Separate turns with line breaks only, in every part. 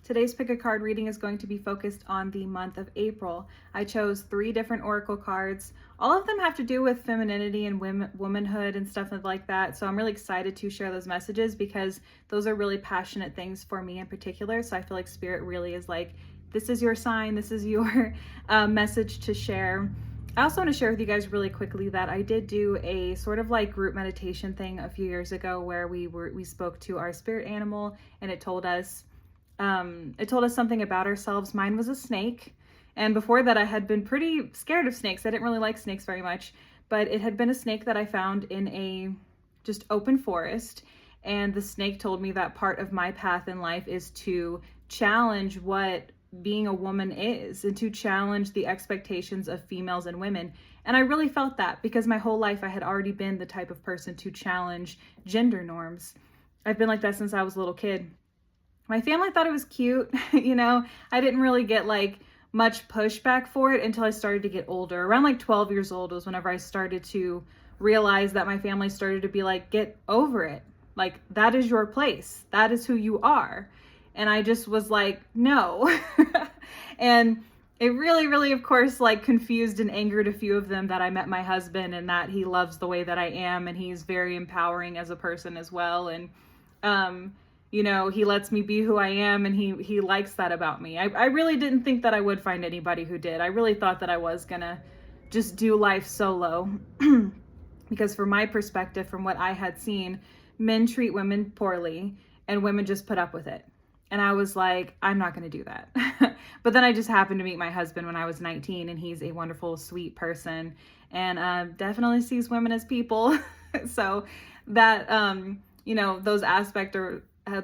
Today's pick a card reading is going to be focused on the month of April. I chose 3 different oracle cards. All of them have to do with femininity and womanhood and stuff like that. So I'm really excited to share those messages because those are really passionate things for me in particular. So I feel like Spirit really is like, this is your sign, this is your message to share. I also want to share with you guys really quickly that I did do a sort of like group meditation thing a few years ago where we spoke to our spirit animal, and it told us something about ourselves. Mine was a snake. And before that, I had been pretty scared of snakes. I didn't really like snakes very much, but it had been a snake that I found in a just open forest. And the snake told me that part of my path in life is to challenge what being a woman is and to challenge the expectations of females and women. And I really felt that because my whole life I had already been the type of person to challenge gender norms. I've been like that since I was a little kid. My family thought it was cute. I didn't really get like much pushback for it until I started to get older. Around like 12 years old was whenever I started to realize that my family started to be like, get over it. Like, that is your place. That is who you are. And I just was like, no. And it really, really, of course, like confused and angered a few of them that I met my husband and that he loves the way that I am. And he's very empowering as a person as well. And, he lets me be who I am, and he likes that about me. I really didn't think that I would find anybody who did. I really thought that I was gonna just do life solo because from my perspective, from what I had seen, men treat women poorly and women just put up with it. And I was like, I'm not going to do that. But then I just happened to meet my husband when I was 19, and he's a wonderful, sweet person and definitely sees women as people. So that,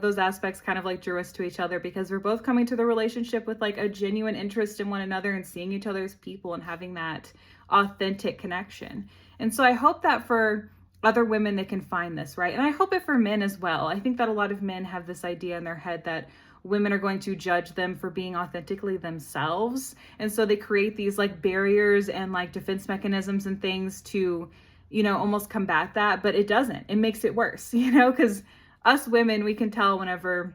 those aspects kind of like drew us to each other because we're both coming to the relationship with like a genuine interest in one another and seeing each other as people and having that authentic connection. And so I hope that for other women, they can find this, right? And I hope it for men as well. I think that a lot of men have this idea in their head that women are going to judge them for being authentically themselves. And so they create these like barriers and like defense mechanisms and things to, almost combat that, but it doesn't. It makes it worse, because us women, we can tell whenever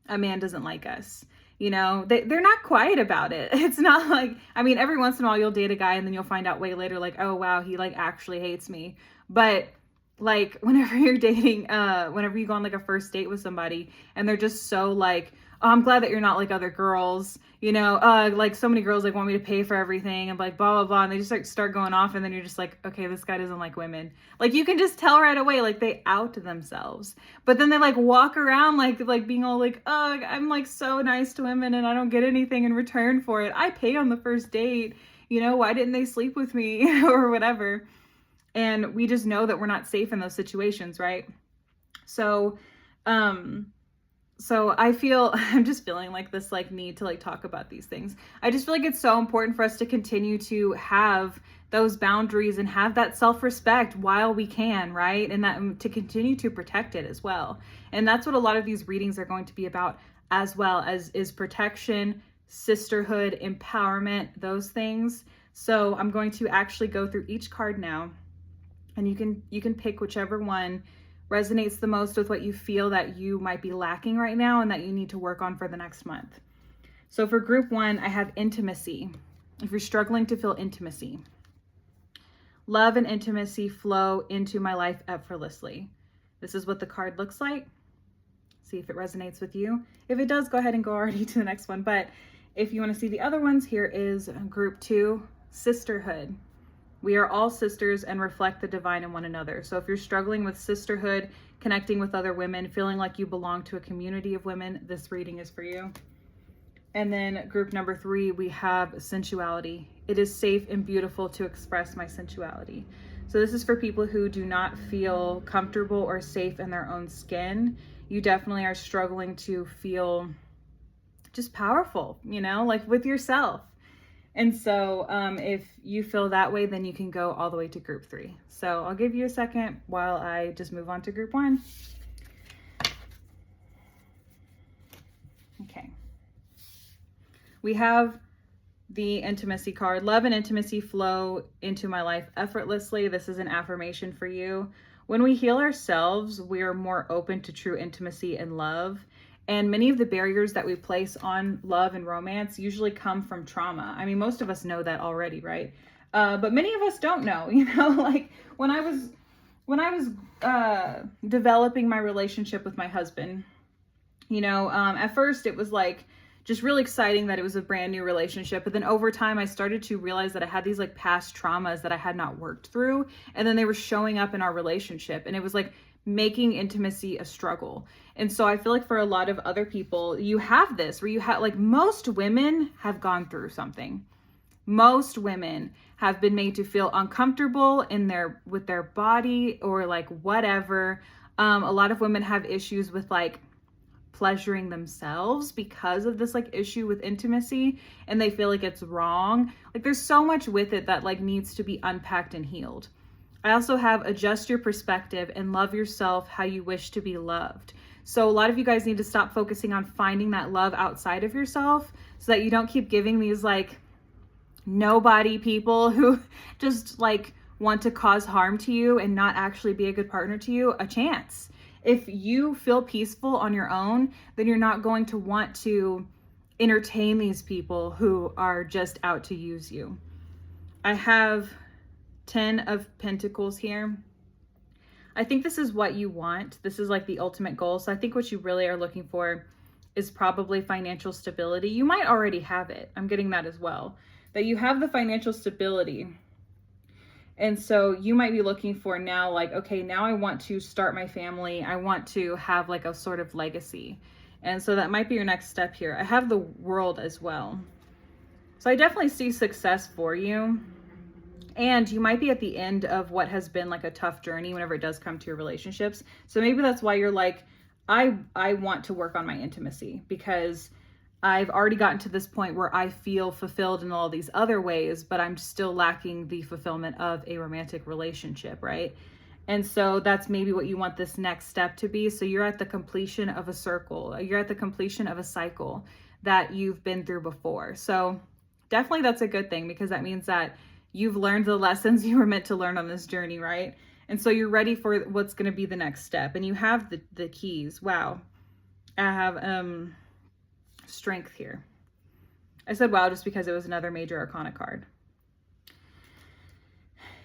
a man doesn't like us. They're not quiet about it. It's not like, every once in a while you'll date a guy and then you'll find out way later, like, oh, wow, he like actually hates me. But like whenever you're dating, whenever you go on like a first date with somebody and they're just so like, oh, I'm glad that you're not like other girls, like so many girls like want me to pay for everything and like blah, blah, blah. And they just like start going off and then you're just like, okay, this guy doesn't like women. Like you can just tell right away, like they out themselves, but then they like walk around like being all like, oh, I'm like so nice to women and I don't get anything in return for it. I pay on the first date, why didn't they sleep with me or whatever? And we just know that we're not safe in those situations, right? So I'm just feeling like this like need to like talk about these things. I just feel like it's so important for us to continue to have those boundaries and have that self-respect while we can, right? And that to continue to protect it as well. And that's what a lot of these readings are going to be about, as well as is protection, sisterhood, empowerment, those things. So I'm going to actually go through each card now. And you can pick whichever one resonates the most with what you feel that you might be lacking right now and that you need to work on for the next month. So for group 1, I have intimacy. If you're struggling to feel intimacy, love and intimacy flow into my life effortlessly. This is what the card looks like. See if it resonates with you. If it does, go ahead and go already to the next one. But if you want to see the other ones, here is group 2, sisterhood. We are all sisters and reflect the divine in one another. So if you're struggling with sisterhood, connecting with other women, feeling like you belong to a community of women, this reading is for you. And then group number 3, we have sensuality. It is safe and beautiful to express my sensuality. So this is for people who do not feel comfortable or safe in their own skin. You definitely are struggling to feel just powerful, like with yourself. And so if you feel that way, then you can go all the way to group 3. So I'll give you a second while I just move on to group 1. Okay. We have the intimacy card. Love and intimacy flow into my life effortlessly. This is an affirmation for you. When we heal ourselves, we are more open to true intimacy and love. And many of the barriers that we place on love and romance usually come from trauma. I mean, most of us know that already, right? But many of us don't know, like when I was developing my relationship with my husband, at first it was like just really exciting that it was a brand new relationship. But then over time, I started to realize that I had these like past traumas that I had not worked through. And then they were showing up in our relationship. And it was like making intimacy a struggle. And so I feel like for a lot of other people, you have this where you have like most women have gone through something. Most women have been made to feel uncomfortable with their body or like whatever. A lot of women have issues with like pleasuring themselves because of this like issue with intimacy, and they feel like it's wrong. Like there's so much with it that like needs to be unpacked and healed. I also have adjust your perspective and love yourself how you wish to be loved. So a lot of you guys need to stop focusing on finding that love outside of yourself so that you don't keep giving these like nobody people who just like want to cause harm to you and not actually be a good partner to you a chance. If you feel peaceful on your own, then you're not going to want to entertain these people who are just out to use you. I have 10 of Pentacles here. I think this is what you want. This is like the ultimate goal. So I think what you really are looking for is probably financial stability. You might already have it. I'm getting that as well. That you have the financial stability. And so you might be looking for now, like, okay, now I want to start my family. I want to have like a sort of legacy. And so that might be your next step here. I have the World as well. So I definitely see success for you. And you might be at the end of what has been like a tough journey whenever it does come to your relationships. So maybe that's why you're like, I want to work on my intimacy because I've already gotten to this point where I feel fulfilled in all these other ways, but I'm still lacking the fulfillment of a romantic relationship, right? And so that's maybe what you want this next step to be. So you're at the completion of a circle. You're at the completion of a cycle that you've been through before. So definitely that's a good thing because that means that you've learned the lessons you were meant to learn on this journey, right? And so you're ready for what's going to be the next step. And you have the keys. Wow. I have Strength here. I said wow just because it was another major arcana card.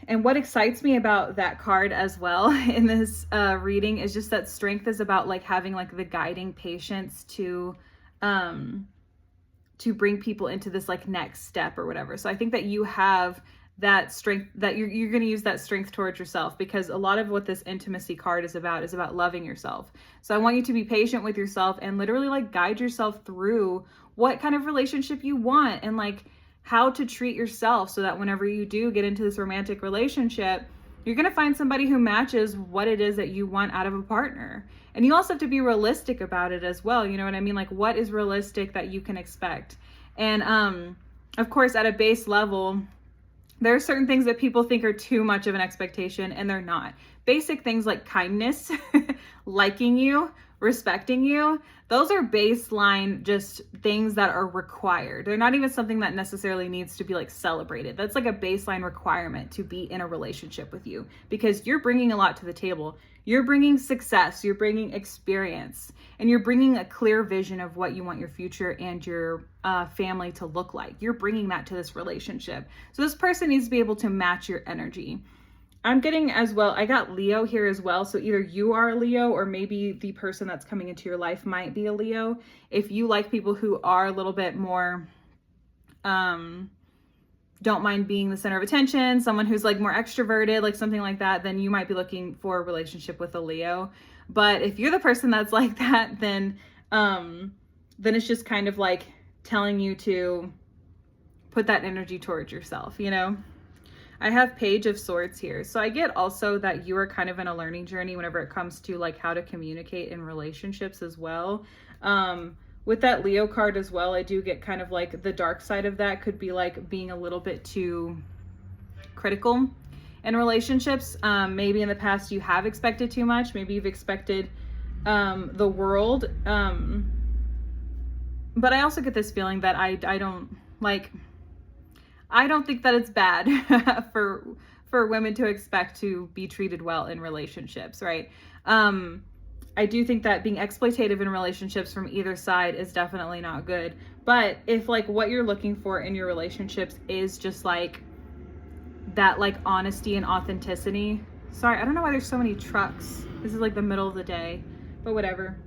And what excites me about that card as well in this reading is just that Strength is about like having like the guiding patience to bring people into this like next step or whatever. So I think that you have that strength, that you're going to use that strength towards yourself, because a lot of what this intimacy card is about loving yourself. So I want you to be patient with yourself and literally like guide yourself through what kind of relationship you want and like how to treat yourself so that whenever you do get into this romantic relationship, you're going to find somebody who matches what it is that you want out of a partner. And you also have to be realistic about it as well. You know what I mean? Like what is realistic that you can expect? And of course, at a base level, there are certain things that people think are too much of an expectation, and they're not. Basic things like kindness, liking you, respecting you, those are baseline just things that are required. They're not even something that necessarily needs to be like celebrated. That's like a baseline requirement to be in a relationship with you, because you're bringing a lot to the table. You're bringing success, you're bringing experience, and you're bringing a clear vision of what you want your future and your family to look like. You're bringing that to this relationship. So this person needs to be able to match your energy. I'm getting as well, I got Leo here as well. So either you are a Leo or maybe the person that's coming into your life might be a Leo. If you like people who are a little bit more, don't mind being the center of attention, someone who's like more extroverted, like something like that, then you might be looking for a relationship with a Leo. But if you're the person that's like that, then it's just kind of like telling you to put that energy towards yourself, you know? I have Page of Swords here. So I get also that you are kind of in a learning journey whenever it comes to like how to communicate in relationships as well. With that Leo card as well, I do get kind of like the dark side of that could be like being a little bit too critical in relationships. Maybe in the past you have expected too much. Maybe you've expected the world. But I also get this feeling that I don't think that it's bad for women to expect to be treated well in relationships, right? I do think that being exploitative in relationships from either side is definitely not good. But if like what you're looking for in your relationships is just like that like honesty and authenticity. Sorry, I don't know why there's so many trucks. This is like the middle of the day, but whatever.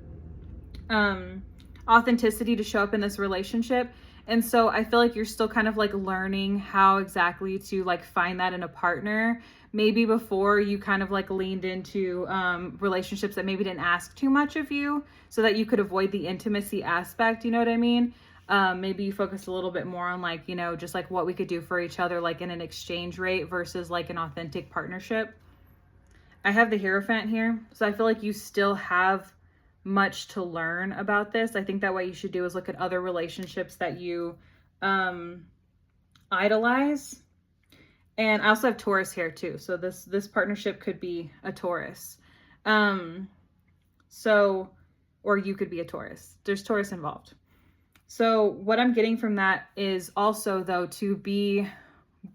Authenticity to show up in this relationship. And so I feel like you're still kind of like learning how exactly to like find that in a partner. Maybe before you kind of like leaned into relationships that maybe didn't ask too much of you so that you could avoid the intimacy aspect. You know what I mean? Maybe you focus a little bit more on like, you know, just like what we could do for each other, like in an exchange rate versus like an authentic partnership. I have the Hierophant here. So I feel like you still have much to learn about this. I think that what you should do is look at other relationships that you idolize. And I also have Taurus here too. So this partnership could be a Taurus. So, or you could be a Taurus. There's Taurus involved. So what I'm getting from that is also though to be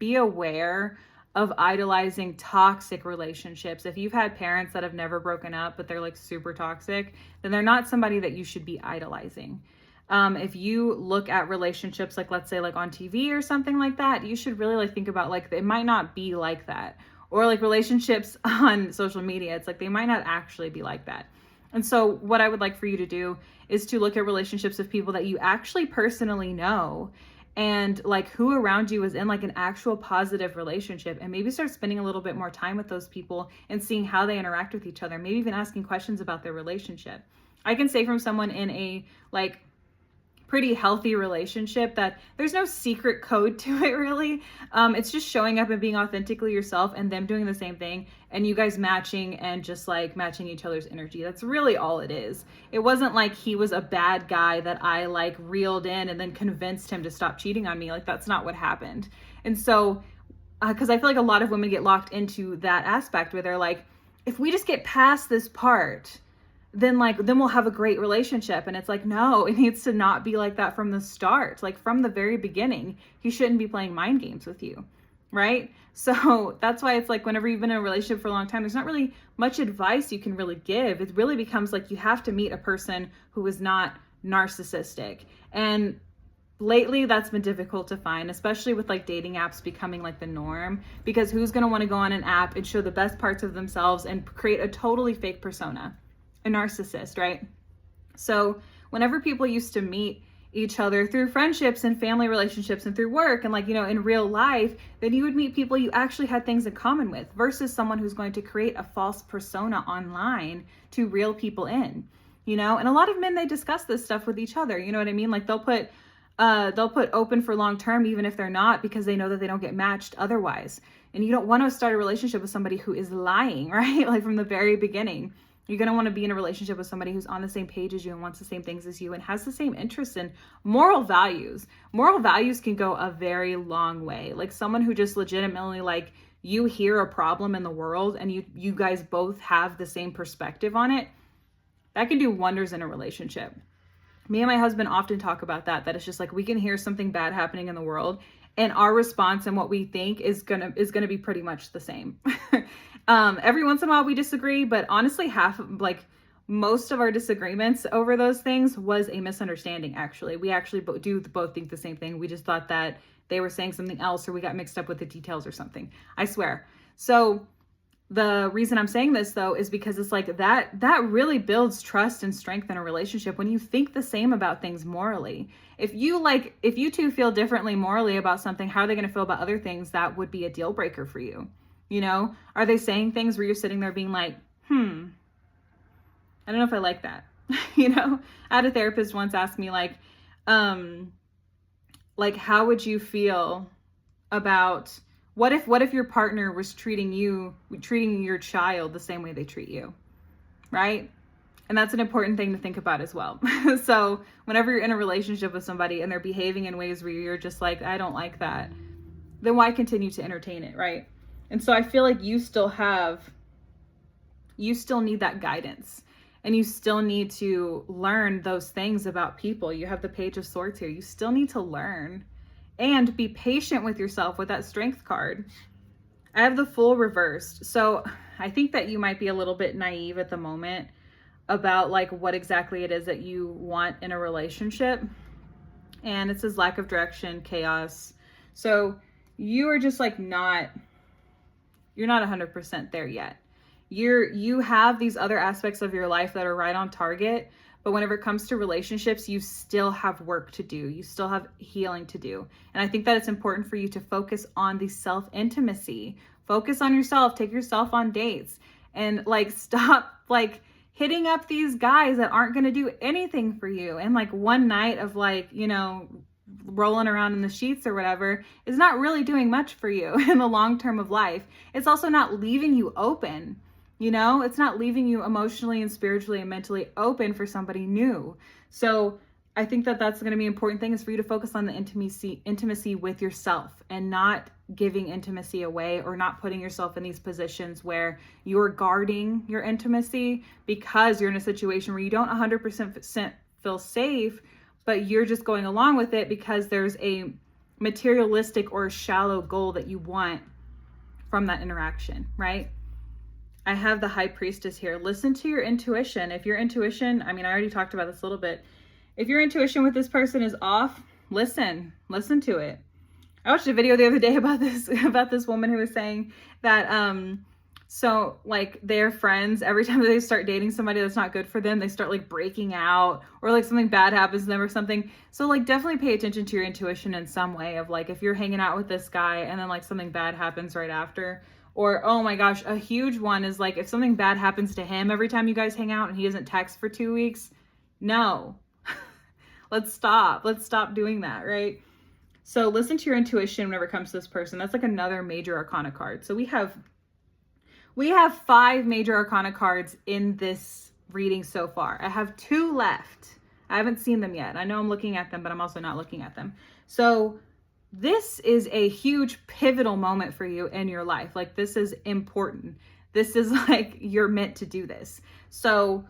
aware of idolizing toxic relationships. If you've had parents that have never broken up, but they're like super toxic, then they're not somebody that you should be idolizing. If you look at relationships, like let's say like on TV or something like that, you should really like think about like, it might not be like that. Or like relationships on social media, it's like, they might not actually be like that. And so what I would like for you to do is to look at relationships of people that you actually personally know and like who around you is in like an actual positive relationship, and maybe start spending a little bit more time with those people and seeing how they interact with each other, maybe even asking questions about their relationship. I can say from someone in a like pretty healthy relationship that there's no secret code to it really. It's just showing up and being authentically yourself and them doing the same thing and you guys matching and just like matching each other's energy. That's really all it is. It wasn't like he was a bad guy that I like reeled in and then convinced him to stop cheating on me. Like that's not what happened. And so, because I feel like a lot of women get locked into that aspect where they're like, if we just get past this part, then we'll have a great relationship. And it's like, no, it needs to not be like that from the start. Like from the very beginning, he shouldn't be playing mind games with you, right? So that's why it's like whenever you've been in a relationship for a long time, there's not really much advice you can really give. It really becomes like you have to meet a person who is not narcissistic. And lately that's been difficult to find, especially with like dating apps becoming like the norm, because who's going to want to go on an app and show the best parts of themselves and create a totally fake persona? A narcissist, right? So whenever people used to meet each other through friendships and family relationships and through work and like, you know, in real life, then you would meet people you actually had things in common with versus someone who's going to create a false persona online to reel people in, you know? And a lot of men, they discuss this stuff with each other. You know what I mean? Like they'll put open for long term, even if they're not, because they know that they don't get matched otherwise. And you don't want to start a relationship with somebody who is lying, right? Like from the very beginning. You're going to want to be in a relationship with somebody who's on the same page as you and wants the same things as you and has the same interests and moral values. Moral values can go a very long way. Like someone who just legitimately, like, you hear a problem in the world and you guys both have the same perspective on it, that can do wonders in a relationship. Me and my husband often talk about that it's just like we can hear something bad happening in the world and our response and what we think is gonna be pretty much the same. Every once in a while we disagree, but honestly most of our disagreements over those things was a misunderstanding. Actually, we actually both think the same thing. We just thought that they were saying something else or we got mixed up with the details or something. I swear. So the reason I'm saying this though is because it's like that really builds trust and strength in a relationship when you think the same about things morally. If you two feel differently morally about something, how are they going to feel about other things? That would be a deal breaker for you. You know, are they saying things where you're sitting there being like, I don't know if I like that. You know, I had a therapist once ask me like, how would you feel about what if your partner was treating your child the same way they treat you, right? And that's an important thing to think about as well. So whenever you're in a relationship with somebody and they're behaving in ways where you're just like, I don't like that, then why continue to entertain it, right? And so I feel like you still need that guidance and you still need to learn those things about people. You have the Page of Swords here. You still need to learn and be patient with yourself with that Strength card. I have the Fool reversed. So I think that you might be a little bit naive at the moment. about like what exactly it is that you want in a relationship. And it says lack of direction, chaos. So you are just like you're not 100% there yet. You have these other aspects of your life that are right on target, but whenever it comes to relationships, you still have work to do. You still have healing to do. And I think that it's important for you to focus on the self-intimacy. Focus on yourself, take yourself on dates, and like stop like hitting up these guys that aren't going to do anything for you. And like one night of like, you know, rolling around in the sheets or whatever is not really doing much for you in the long term of life. It's also not leaving you open. You know, it's not leaving you emotionally and spiritually and mentally open for somebody new. So I think that that's going to be an important thing, is for you to focus on the intimacy with yourself, and not giving intimacy away, or not putting yourself in these positions where you're guarding your intimacy because you're in a situation where you don't 100% feel safe, but you're just going along with it because there's a materialistic or shallow goal that you want from that interaction, right? I have the High Priestess here. Listen to your intuition. If your intuition, I mean, I already talked about this a little bit. If your intuition with this person is off, listen to it. I watched a video the other day about this woman who was saying that, so like their friends, every time that they start dating somebody that's not good for them, they start like breaking out, or like something bad happens to them or something. So like definitely pay attention to your intuition in some way, of like if you're hanging out with this guy and then like something bad happens right after. Or, oh my gosh, a huge one is like if something bad happens to him every time you guys hang out and he doesn't text for 2 weeks. No. Let's stop doing that, right? So listen to your intuition whenever it comes to this person. That's like another major arcana card. So we have 5 major arcana cards in this reading so far. I have 2 left. I haven't seen them yet. I know I'm looking at them, but I'm also not looking at them. So this is a huge pivotal moment for you in your life. Like, this is important. This is like, you're meant to do this. So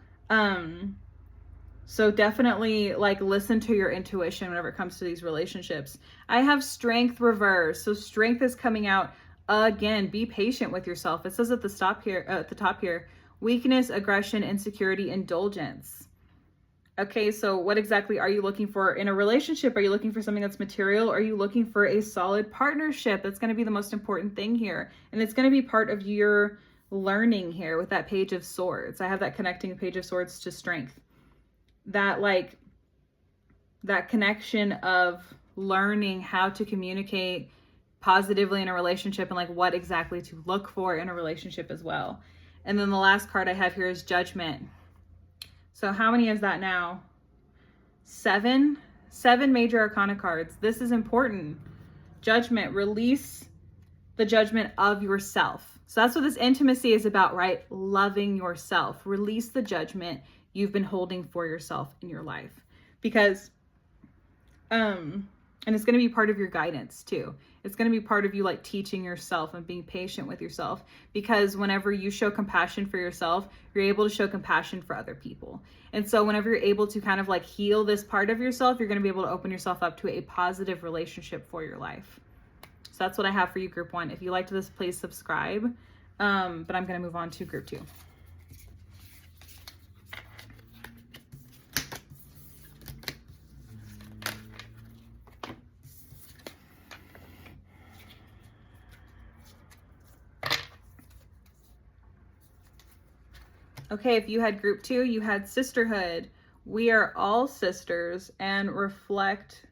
definitely like listen to your intuition whenever it comes to these relationships. I have Strength reverse. So Strength is coming out again. Be patient with yourself. It says at the top here, weakness, aggression, insecurity, indulgence. Okay, so what exactly are you looking for in a relationship? Are you looking for something that's material? Or are you looking for a solid partnership? That's going to be the most important thing here. And it's going to be part of your learning here with that Page of Swords. I have that connecting Page of Swords to Strength. That connection of learning how to communicate positively in a relationship, and like what exactly to look for in a relationship as well. And then the last card I have here is Judgment. So how many is that now? 7 major arcana cards. This is important. Judgment. Release the judgment of yourself. So that's what this intimacy is about, right? Loving yourself. Release the judgment you've been holding for yourself in your life. Because, and it's going to be part of your guidance too. It's going to be part of you like teaching yourself and being patient with yourself, because whenever you show compassion for yourself, you're able to show compassion for other people. And so whenever you're able to kind of like heal this part of yourself, you're going to be able to open yourself up to a positive relationship for your life. So that's what I have for you, Group 1. If you liked this, please subscribe. But I'm going to move on to Group 2. Okay, if you had Group 2, you had Sisterhood. We are all sisters and reflect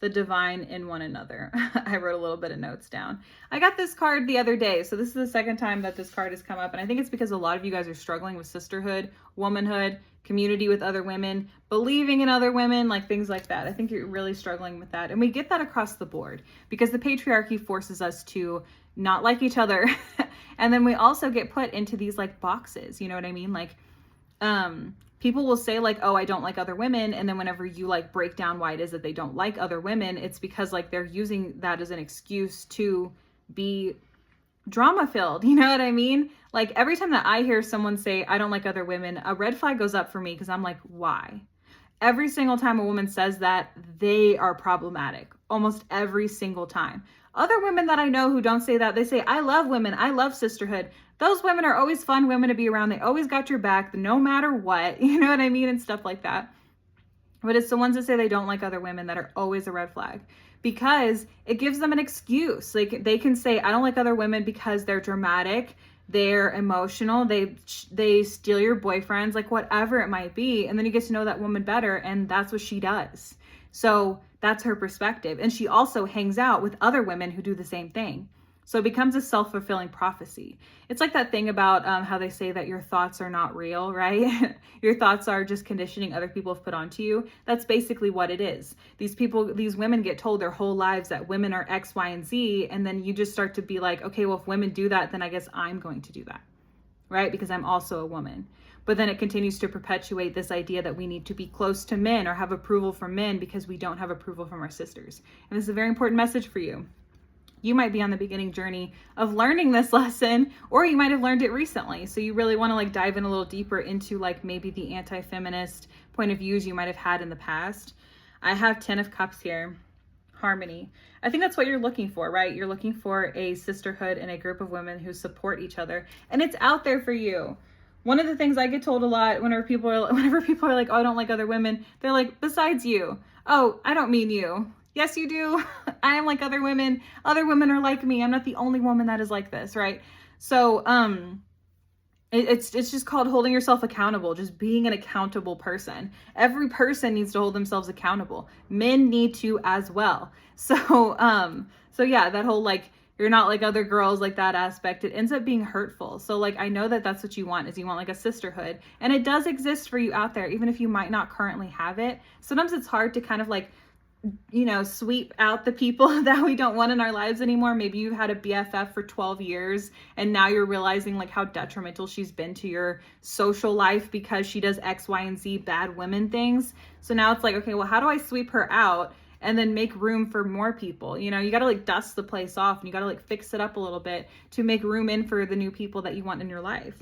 the divine in one another. I wrote a little bit of notes down. I got this card the other day. So this is the second time that this card has come up. And I think it's because a lot of you guys are struggling with sisterhood, womanhood, community with other women, believing in other women, like things like that. I think you're really struggling with that. And we get that across the board because the patriarchy forces us to not like each other. And then we also get put into these like boxes, you know what I mean? Like, people will say like, oh, I don't like other women. And then whenever you like break down why it is that they don't like other women, it's because like they're using that as an excuse to be drama filled. You know what I mean? Like every time that I hear someone say, I don't like other women, a red flag goes up for me because I'm like, why? Every single time a woman says that, they are problematic. Almost every single time. Other women that I know who don't say that, they say, I love women, I love sisterhood. those women are always fun women to be around. They always got your back no matter what, you know what I mean, and stuff like that. But it's the ones that say they don't like other women that are always a red flag, because it gives them an excuse. Like, they can say, I don't like other women because they're dramatic, they're emotional, they steal your boyfriends, like whatever it might be. And then you get to know that woman better, and that's what she does. So that's her perspective. And she also hangs out with other women who do the same thing. So it becomes a self-fulfilling prophecy. It's like that thing about how they say that your thoughts are not real, right? Your thoughts are just conditioning other people have put onto you. That's basically what it is. These women get told their whole lives that women are X, Y, and Z. And then you just start to be like, okay, well, if women do that, then I guess I'm going to do that, right? Because I'm also a woman. But then it continues to perpetuate this idea that we need to be close to men or have approval from men because we don't have approval from our sisters. And this is a very important message for you. You might be on the beginning journey of learning this lesson, or you might have learned it recently. So you really want to like dive in a little deeper into like maybe the anti-feminist point of views you might have had in the past. I have 10 of Cups here, harmony. I think that's what you're looking for, right? You're looking for a sisterhood and a group of women who support each other, and it's out there for you. One of the things I get told a lot whenever people are like, oh, I don't like other women, they're like, besides you. Oh, I don't mean you. Yes, you do. I am like other women. Other women are like me. I'm not the only woman that is like this, right? So it's just called holding yourself accountable, just being an accountable person. Every person needs to hold themselves accountable. Men need to as well. So yeah, that whole like, you're not like other girls, like that aspect, it ends up being hurtful. So like, I know that that's what you want, is you want like a sisterhood, and it does exist for you out there, even if you might not currently have it. Sometimes it's hard to kind of like, you know, sweep out the people that we don't want in our lives anymore. Maybe you've had a BFF for 12 years and now you're realizing like how detrimental she's been to your social life because she does X, Y, and Z bad women things. So now it's like, okay, well, how do I sweep her out and then make room for more people? You know, you got to like dust the place off, and you got to like fix it up a little bit to make room in for the new people that you want in your life.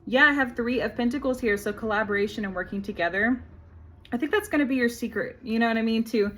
Yeah, I have 3 of Pentacles here. So collaboration and working together. I think that's going to be your secret, you know what I mean, to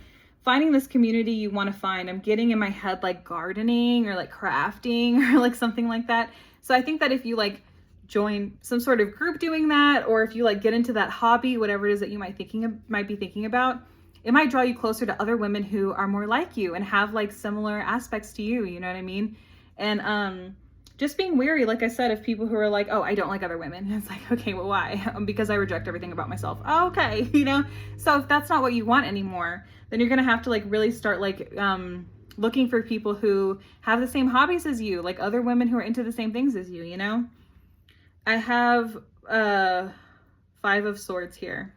finding this community you want to find. I'm getting in my head like gardening or like crafting or like something like that. So I think that if you like join some sort of group doing that, or if you like get into that hobby, whatever it is that you might be thinking about, it might draw you closer to other women who are more like you and have like similar aspects to you, you know what I mean? And just being wary, like I said, of people who are like, oh, I don't like other women. It's like, okay, well, why? Because I reject everything about myself. Oh, okay, you know? So if that's not what you want anymore, then you're gonna have to like really start like looking for people who have the same hobbies as you, like other women who are into the same things as you, you know? I have 5 of Swords here.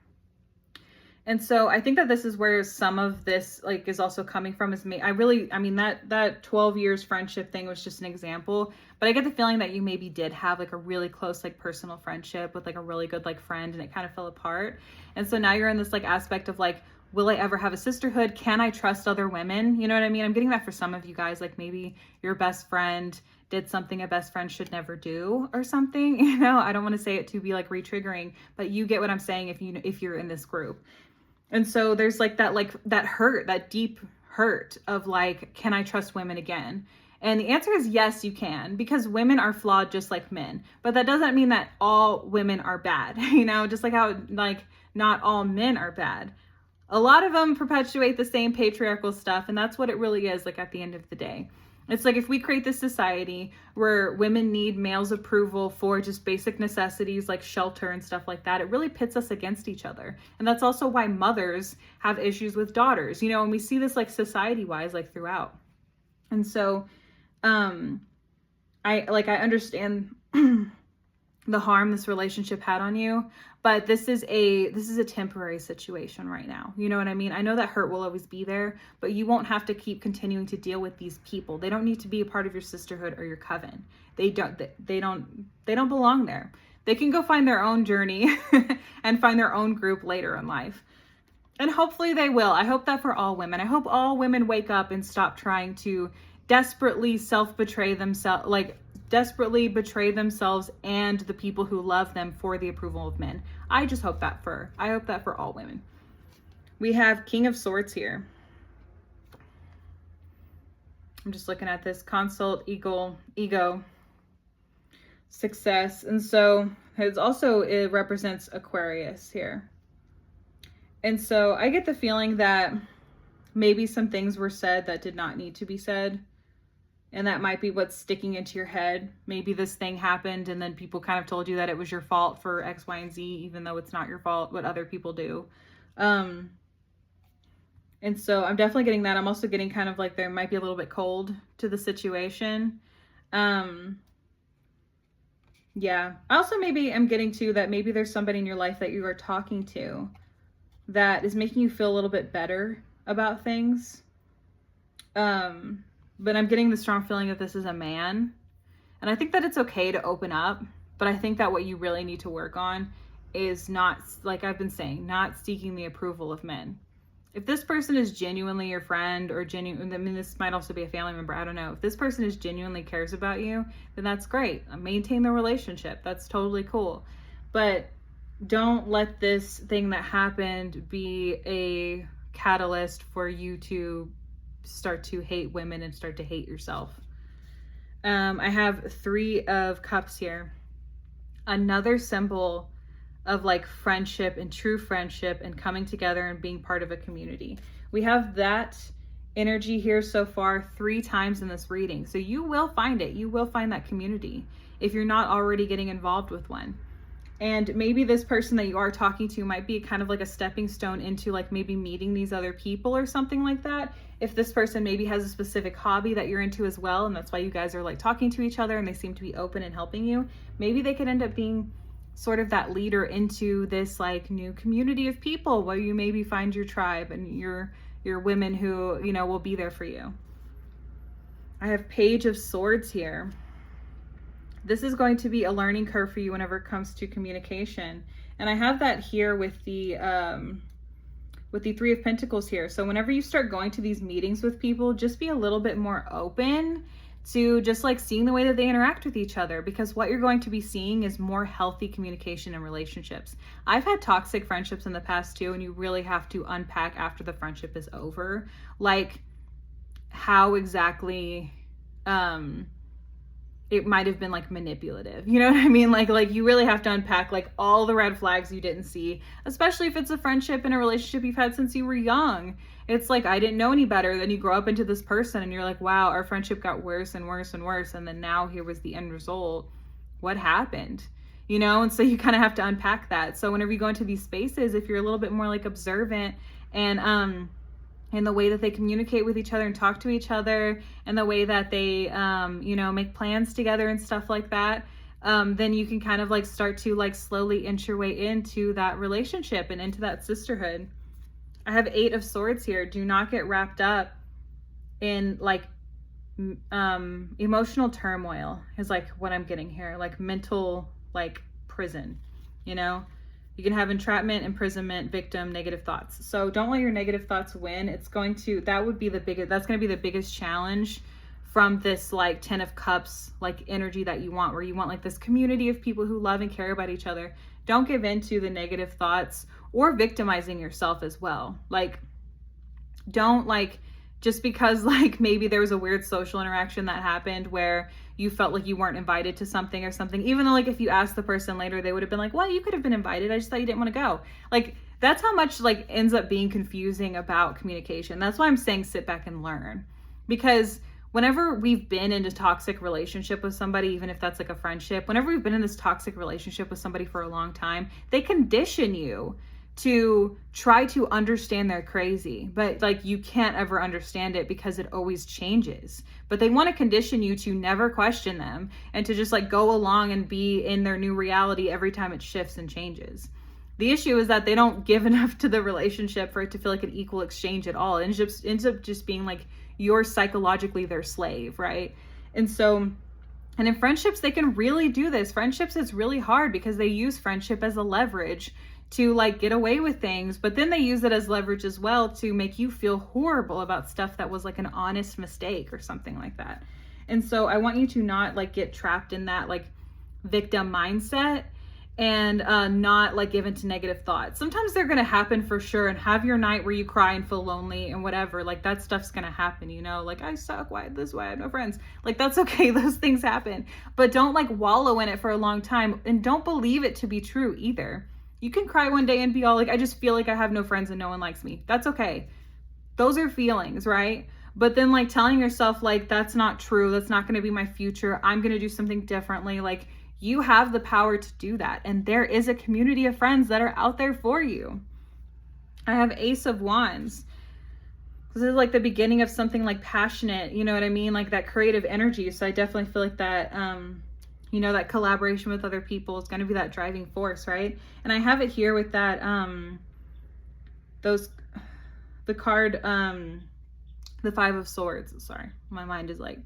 And so I think that this is where some of this like is also coming from, is me. I mean, that 12 years friendship thing was just an example, but I get the feeling that you maybe did have like a really close, like personal friendship with like a really good, like friend, and it kind of fell apart. And so now you're in this like aspect of like, will I ever have a sisterhood? Can I trust other women? You know what I mean? I'm getting that for some of you guys, like maybe your best friend did something a best friend should never do or something, you know? I don't want to say it to be like re-triggering, but you get what I'm saying if you're in this group. And so there's like that hurt, that deep hurt of like, can I trust women again? And the answer is yes, you can, because women are flawed just like men. But that doesn't mean that all women are bad, you know, just like how like not all men are bad. A lot of them perpetuate the same patriarchal stuff, and that's what it really is, like at the end of the day. It's like if we create this society where women need males' approval for just basic necessities like shelter and stuff like that, it really pits us against each other. And that's also why mothers have issues with daughters, you know, and we see this like society-wise, like throughout. And so I understand the harm this relationship had on you, but this is a temporary situation right now. You know what I mean? I know that hurt will always be there, but you won't have to keep continuing to deal with these people. They don't need to be a part of your sisterhood or your coven. They don't belong there. They can go find their own journey and find their own group later in life. And hopefully they will. I hope that for all women. I hope all women wake up and stop trying to desperately betray themselves and the people who love them for the approval of men. I hope that for all women. We have King of Swords here. I'm just looking at this. Consult, ego. success. And so it represents Aquarius here. And so I get the feeling that maybe some things were said that did not need to be said. And that might be what's sticking into your head. Maybe this thing happened and then people kind of told you that it was your fault for X, Y, and Z, even though it's not your fault, what other people do. And so I'm definitely getting that. I'm also getting kind of like there might be a little bit cold to the situation. Yeah. I also maybe am getting to that maybe there's somebody in your life that you are talking to that is making you feel a little bit better about things. But I'm getting the strong feeling that this is a man. And I think that it's okay to open up. But I think that what you really need to work on is not, like I've been saying, not seeking the approval of men. If this person is genuinely your friend or genuine, I mean, this might also be a family member, I don't know. If this person is genuinely cares about you, then that's great. Maintain the relationship. That's totally cool. But don't let this thing that happened be a catalyst for you to start to hate women and start to hate yourself. I have 3 of Cups here. Another symbol of like friendship and true friendship and coming together and being part of a community. We have that energy here so far 3 times in this reading. So you will find it. You will find that community if you're not already getting involved with one. And maybe this person that you are talking to might be kind of like a stepping stone into like maybe meeting these other people or something like that. If this person maybe has a specific hobby that you're into as well, and that's why you guys are like talking to each other and they seem to be open and helping you, maybe they could end up being sort of that leader into this like new community of people where you maybe find your tribe and your women who, you know, will be there for you. I have Page of Swords here. This is going to be a learning curve for you whenever it comes to communication. And I have that here with the 3 of Pentacles here. So whenever you start going to these meetings with people, just be a little bit more open to just like seeing the way that they interact with each other, because what you're going to be seeing is more healthy communication and relationships. I've had toxic friendships in the past too, and you really have to unpack after the friendship is over, like how exactly, it might have been like manipulative. You know what I mean? Like you really have to unpack like all the red flags you didn't see, especially if it's a friendship and a relationship you've had since you were young. It's like, I didn't know any better. Then you grow up into this person and you're like, wow, our friendship got worse and worse and worse. And then now here was the end result. What happened? You know? And so you kind of have to unpack that. So whenever you go into these spaces, if you're a little bit more like observant and, in the way that they communicate with each other and talk to each other and the way that they, you know, make plans together and stuff like that, then you can kind of like start to like slowly inch your way into that relationship and into that sisterhood. I have 8 of Swords here. Do not get wrapped up in like emotional turmoil is like what I'm getting here, like mental like prison, you know? You can have entrapment, imprisonment, victim, negative thoughts. So don't let your negative thoughts win. That's going to be the biggest challenge from this like 10 of Cups, like energy that you want, where you want like this community of people who love and care about each other. Don't give in to the negative thoughts or victimizing yourself as well. Like, don't like, just because like maybe there was a weird social interaction that happened where you felt like you weren't invited to something or something, even though like if you asked the person later, they would have been like, well, you could have been invited. I just thought you didn't want to go. Like, that's how much like ends up being confusing about communication. That's why I'm saying sit back and learn, because whenever we've been in a toxic relationship with somebody, even if that's like a friendship, whenever we've been in this toxic relationship with somebody for a long time, they condition you to try to understand they're crazy, but like you can't ever understand it because it always changes. But they want to condition you to never question them and to just like go along and be in their new reality every time it shifts and changes. The issue is that they don't give enough to the relationship for it to feel like an equal exchange at all. It ends up just being like you're psychologically their slave, right? And so, and in friendships, they can really do this. Friendships, it's really hard because they use friendship as a leverage to like get away with things, but then they use it as leverage as well to make you feel horrible about stuff that was like an honest mistake or something like that. And so I want you to not like get trapped in that like victim mindset and not like given to negative thoughts. Sometimes they're gonna happen for sure, and have your night where you cry and feel lonely and whatever. Like that stuff's gonna happen, you know, like I suck, why this way, I have no friends. Like that's okay, those things happen. But don't like wallow in it for a long time, and don't believe it to be true either. You can cry one day and be all like, I just feel like I have no friends and no one likes me. That's okay. Those are feelings, right? But then like telling yourself like, that's not true, that's not gonna be my future, I'm gonna do something differently. Like you have the power to do that. And there is a community of friends that are out there for you. I have Ace of Wands. This is like the beginning of something like passionate, you know what I mean? Like that creative energy. So I definitely feel like that, you know, that collaboration with other people is going to be that driving force, right? And I have it here with that, the card, the Five of Swords. Sorry, my mind is like,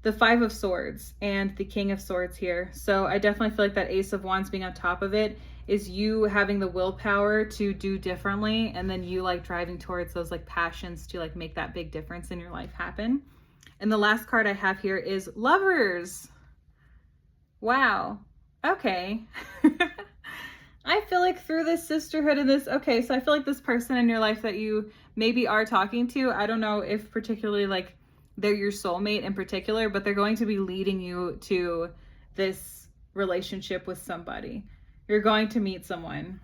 the Five of Swords and the King of Swords here. So I definitely feel like that Ace of Wands being on top of it is you having the willpower to do differently, and then you like driving towards those like passions to like make that big difference in your life happen. And the last card I have here is Lovers. Wow. Okay. I feel like through this sisterhood and this, okay, so I feel like this person in your life that you maybe are talking to, I don't know if particularly like they're your soulmate in particular, but they're going to be leading you to this relationship with somebody. You're going to meet someone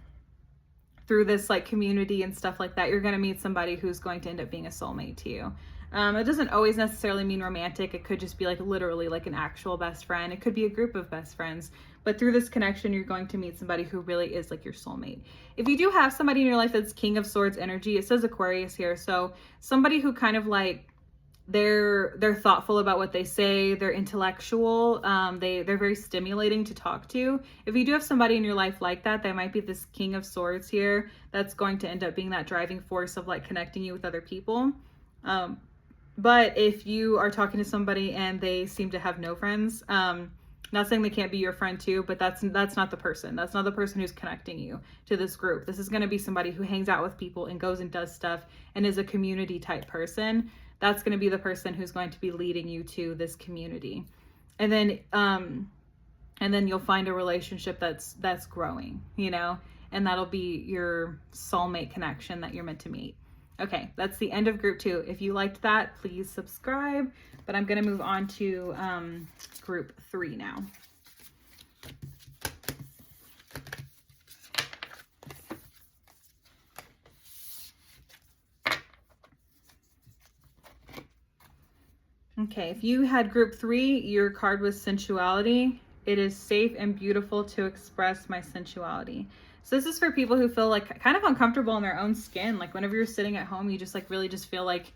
through this like community and stuff like that. You're going to meet somebody who's going to end up being a soulmate to you. It doesn't always necessarily mean romantic. It could just be like literally like an actual best friend. It could be a group of best friends. But through this connection, you're going to meet somebody who really is like your soulmate. If you do have somebody in your life that's King of Swords energy, it says Aquarius here. So somebody who kind of like, they're thoughtful about what they say, they're intellectual, they're very stimulating to talk to. If you do have somebody in your life like that, there might be this King of Swords here that's going to end up being that driving force of like connecting you with other people. But if you are talking to somebody and they seem to have no friends, not saying they can't be your friend too, but that's not the person. That's not the person who's connecting you to this group. This is going to be somebody who hangs out with people and goes and does stuff and is a community type person. That's going to be the person who's going to be leading you to this community. And then you'll find a relationship that's growing, you know, and that'll be your soulmate connection that you're meant to meet. Okay, that's the end of group 2. If you liked that, please subscribe. But I'm going to move on to group 3 now. Okay, if you had group 3, your card was Sensuality. It is safe and beautiful to express my sensuality. So this is for people who feel like kind of uncomfortable in their own skin. Like whenever you're sitting at home, you just like really just feel like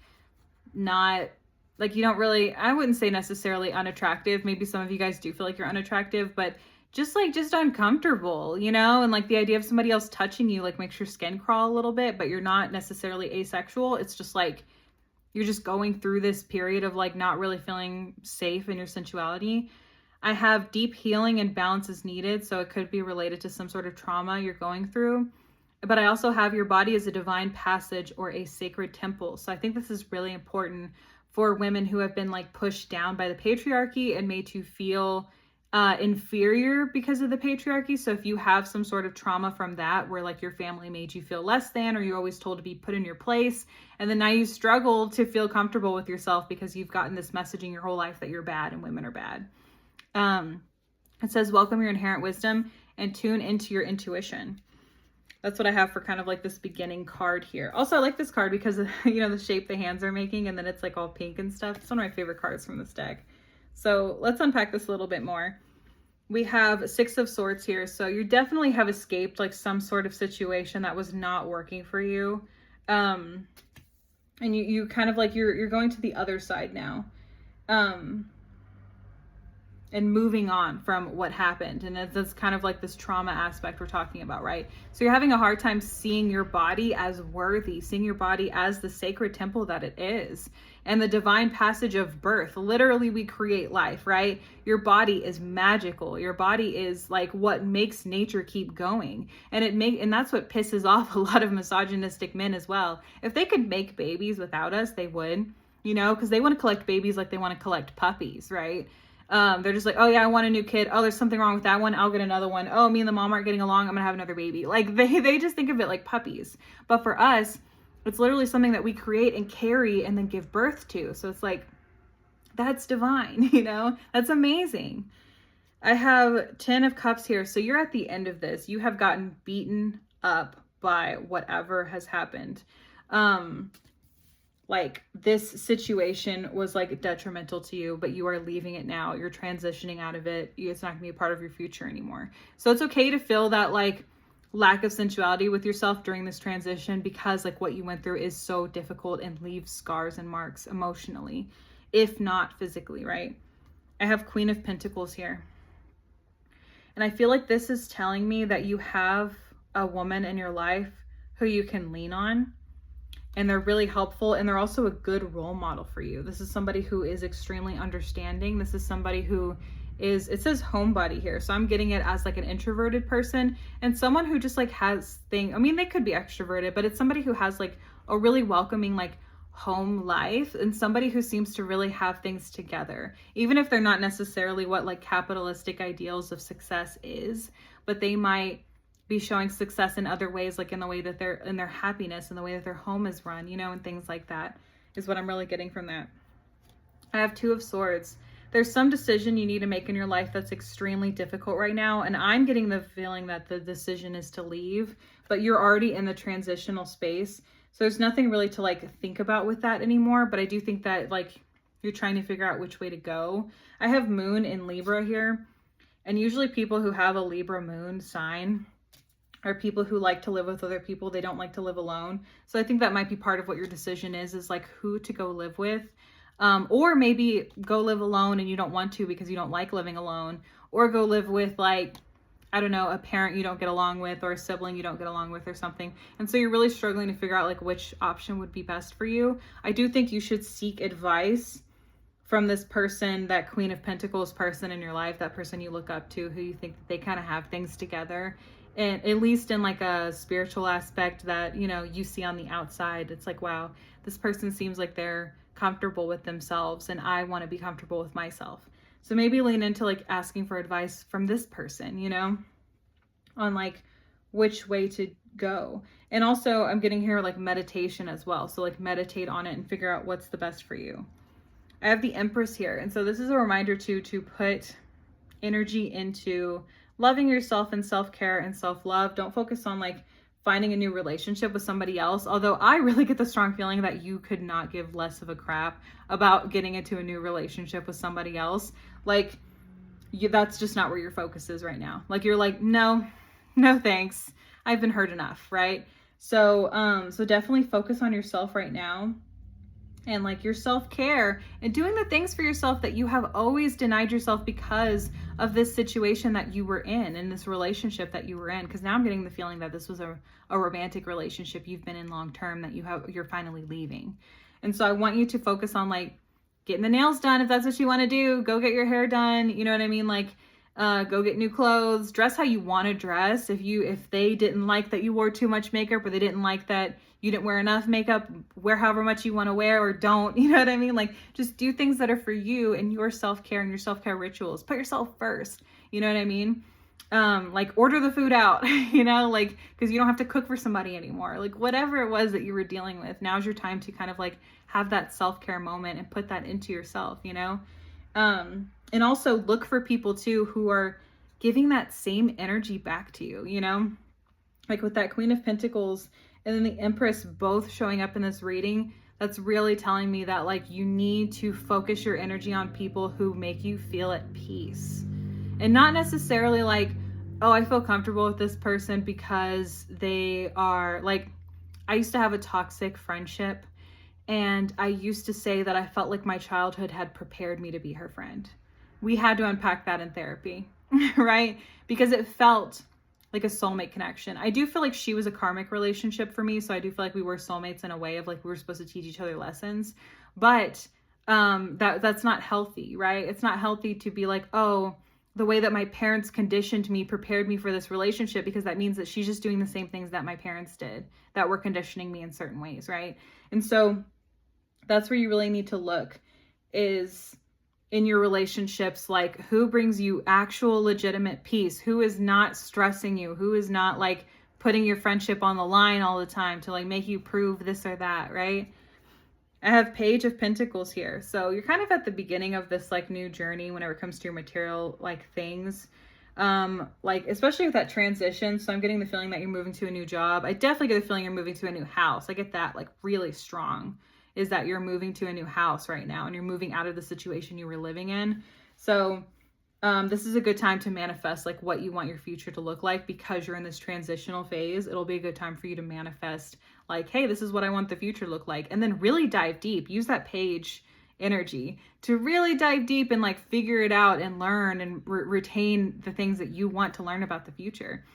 not, like you don't really, I wouldn't say necessarily unattractive. Maybe some of you guys do feel like you're unattractive, but just uncomfortable, you know? And like the idea of somebody else touching you like makes your skin crawl a little bit, but you're not necessarily asexual. It's just like, you're just going through this period of like not really feeling safe in your sensuality. I have deep healing and balance is needed. So it could be related to some sort of trauma you're going through. But I also have your body as a divine passage or a sacred temple. So I think this is really important for women who have been like pushed down by the patriarchy and made to feel inferior because of the patriarchy. So if you have some sort of trauma from that, where like your family made you feel less than, or you're always told to be put in your place, and then now you struggle to feel comfortable with yourself because you've gotten this messaging your whole life that you're bad and women are bad. It says, welcome your inherent wisdom and tune into your intuition. That's what I have for kind of like this beginning card here. Also, I like this card because of, you know, the shape the hands are making, and then it's like all pink and stuff. It's one of my favorite cards from this deck. So let's unpack this a little bit more. We have 6 of Swords here. So you definitely have escaped like some sort of situation that was not working for you. And you kind of like, you're going to the other side now. And moving on from what happened. And that's kind of like this trauma aspect we're talking about, right? So you're having a hard time seeing your body as worthy, seeing your body as the sacred temple that it is, and the divine passage of birth. Literally, we create life, right? Your body is magical. Your body is like what makes nature keep going. And that's what pisses off a lot of misogynistic men as well. If they could make babies without us, they would, you know, because they want to collect babies like they want to collect puppies, right? They're just like, oh yeah, I want a new kid. Oh, there's something wrong with that one. I'll get another one. Oh, me and the mom aren't getting along. I'm gonna have another baby. Like they just think of it like puppies. But for us, it's literally something that we create and carry and then give birth to. So it's like, that's divine, That's amazing. I have 10 of Cups here. So you're at the end of this. You have gotten beaten up by whatever has happened. Like this situation was like detrimental to you, but you are leaving it now. You're transitioning out of it. It's not gonna be a part of your future anymore. So it's okay to feel that like lack of sensuality with yourself during this transition, because like what you went through is so difficult and leaves scars and marks emotionally, if not physically, right? I have Queen of Pentacles here. And I feel like this is telling me that you have a woman in your life who you can lean on, and they're really helpful, and they're also a good role model for you. This is somebody who is extremely understanding. This is somebody who is, it says homebody here, so I'm getting it as like an introverted person, and someone who just like has things, I mean, they could be extroverted, but it's somebody who has like a really welcoming like home life, and somebody who seems to really have things together, even if they're not necessarily what like capitalistic ideals of success is, but they might be showing success in other ways, like in the way that they're in their happiness and the way that their home is run, and things like that is what I'm really getting from that. I have Two of Swords. There's some decision you need to make in your life that's extremely difficult right now, and I'm getting the feeling that the decision is to leave, but you're already in the transitional space, so there's nothing really to like think about with that anymore. But I do think that like you're trying to figure out which way to go. I have Moon in Libra here, and usually people who have a Libra moon sign are people who like to live with other people. They don't like to live alone. So I think that might be part of what your decision is like who to go live with. Or maybe go live alone and you don't want to because you don't like living alone, or go live with like, I don't know, a parent you don't get along with, or a sibling you don't get along with, or something. And so you're really struggling to figure out like which option would be best for you. I do think you should seek advice from this person, that Queen of Pentacles person in your life, that person you look up to, who you think that they kind of have things together. And at least in like a spiritual aspect that, you see on the outside, it's like, wow, this person seems like they're comfortable with themselves, and I want to be comfortable with myself. So maybe lean into like asking for advice from this person, on like which way to go. And also I'm getting here like meditation as well. So like meditate on it and figure out what's the best for you. I have the Empress here. And so this is a reminder to put energy into loving yourself and self-care and self-love. Don't focus on like finding a new relationship with somebody else. Although I really get the strong feeling that you could not give less of a crap about getting into a new relationship with somebody else. Like that's just not where your focus is right now. Like you're like, no thanks. I've been hurt enough, right? So definitely focus on yourself right now, and like your self-care and doing the things for yourself that you have always denied yourself because of this situation that you were in this relationship that you were in. Because now I'm getting the feeling that this was a romantic relationship you've been in long term that you're finally leaving. And so I want you to focus on like getting the nails done if that's what you want to do. Go get your hair done. You know what I mean? Like go get new clothes, dress how you want to dress. If they didn't like that you wore too much makeup, or they didn't like that you didn't wear enough makeup, wear however much you want to wear, or don't, you know what I mean? Like just do things that are for you and your self-care and your self-care rituals. Put yourself first, you know what I mean? Like order the food out, like, because you don't have to cook for somebody anymore. Like whatever it was that you were dealing with, now's your time to kind of like have that self-care moment and put that into yourself, and also look for people too who are giving that same energy back to you, like with that Queen of Pentacles and then the Empress both showing up in this reading. That's really telling me that like you need to focus your energy on people who make you feel at peace, and not necessarily like, oh, I feel comfortable with this person because they are like, I used to have a toxic friendship, and I used to say that I felt like my childhood had prepared me to be her friend. We had to unpack that in therapy, right? Because it felt like a soulmate connection. I do feel like she was a karmic relationship for me. So I do feel like we were soulmates in a way of like, we were supposed to teach each other lessons, but that's not healthy, right? It's not healthy to be like, oh, the way that my parents conditioned me prepared me for this relationship, because that means that she's just doing the same things that my parents did that were conditioning me in certain ways, right? And so that's where you really need to look, is in your relationships, like who brings you actual legitimate peace, who is not stressing you, who is not like putting your friendship on the line all the time to like make you prove this or that, right? I have Page of Pentacles here. So you're kind of at the beginning of this like new journey whenever it comes to your material like things. Like especially with that transition. So I'm getting the feeling that you're moving to a new job. I definitely get the feeling you're moving to a new house. I get that like really strong, is that you're moving to a new house right now and you're moving out of the situation you were living in. So this is a good time to manifest like what you want your future to look like, because you're in this transitional phase. It'll be a good time for you to manifest like, hey, this is what I want the future to look like. And then really dive deep. Use that Page energy to really dive deep and like figure it out and learn and retain the things that you want to learn about the future.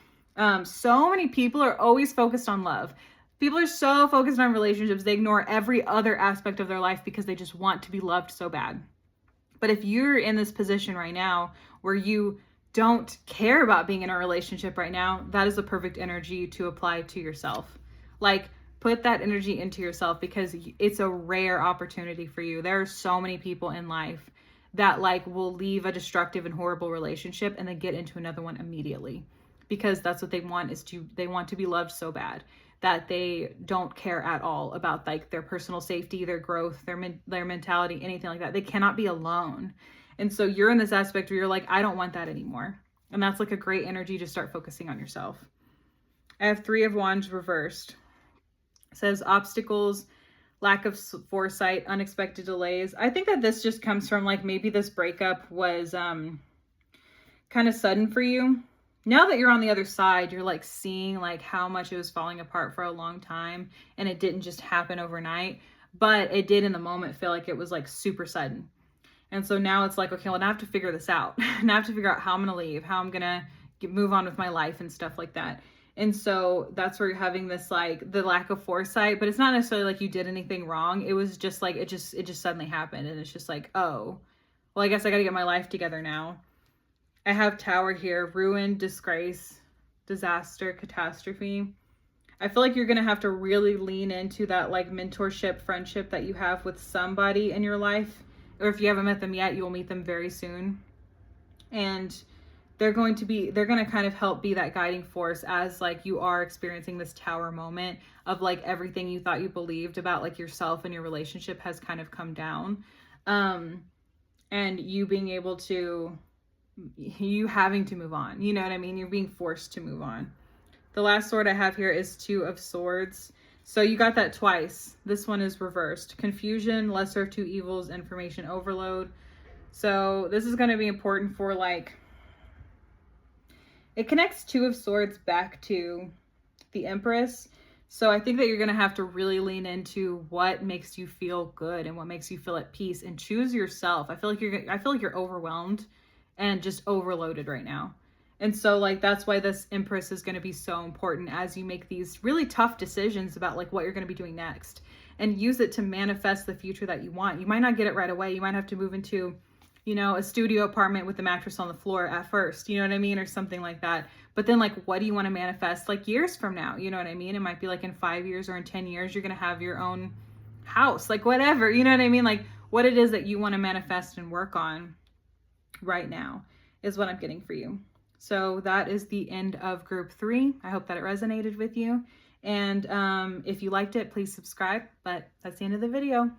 So many people are always focused on love. People are so focused on relationships, they ignore every other aspect of their life because they just want to be loved so bad. But if you're in this position right now where you don't care about being in a relationship right now, that is the perfect energy to apply to yourself. Like, put that energy into yourself, because it's a rare opportunity for you. There are so many people in life that like will leave a destructive and horrible relationship and then get into another one immediately, because that's what they want, is they want to be loved so bad that they don't care at all about like their personal safety, their growth, their mentality, anything like that. They cannot be alone. And so you're in this aspect where you're like, I don't want that anymore. And that's like a great energy to start focusing on yourself. I have Three of Wands reversed. It says obstacles, lack of foresight, unexpected delays. I think that this just comes from like maybe this breakup was kind of sudden for you. Now that you're on the other side, you're like seeing like how much it was falling apart for a long time, and it didn't just happen overnight, but it did in the moment feel like it was like super sudden. And so now it's like, okay, well, now I have to figure this out. Now I have to figure out how I'm going to leave, how I'm going to move on with my life and stuff like that. And so that's where you're having this like the lack of foresight, but it's not necessarily like you did anything wrong. It was just like it just suddenly happened, and it's just like, oh, well, I guess I got to get my life together now. I have Tower here, ruin, disgrace, disaster, catastrophe. I feel like you're going to have to really lean into that like mentorship, friendship that you have with somebody in your life. Or if you haven't met them yet, you'll meet them very soon. And they're going to kind of help be that guiding force as like you are experiencing this Tower moment of like everything you thought you believed about like yourself and your relationship has kind of come down. And you being able to, you having to move on, you know what I mean? You're being forced to move on. The last sword I have here is Two of Swords. So you got that twice. This one is reversed. Confusion, lesser of two evils, information overload. So this is going to be important for like, it connects Two of Swords back to the Empress. So I think that you're going to have to really lean into what makes you feel good and what makes you feel at peace, and choose yourself. I feel like you're overwhelmed and just overloaded right now. And so like that's why this Empress is going to be so important as you make these really tough decisions about like what you're going to be doing next, and use it to manifest the future that you want. You might not get it right away. You might have to move into, you know, a studio apartment with the mattress on the floor at first, you know what I mean? Or something like that. But then like, what do you want to manifest like years from now? You know what I mean? It might be like in 5 years or in 10 years, you're going to have your own house, like whatever, you know what I mean? Like what it is that you want to manifest and work on right now is what I'm getting for you. So that is the end of group 3. I hope that it resonated with you. And if you liked it, please subscribe. But that's the end of the video.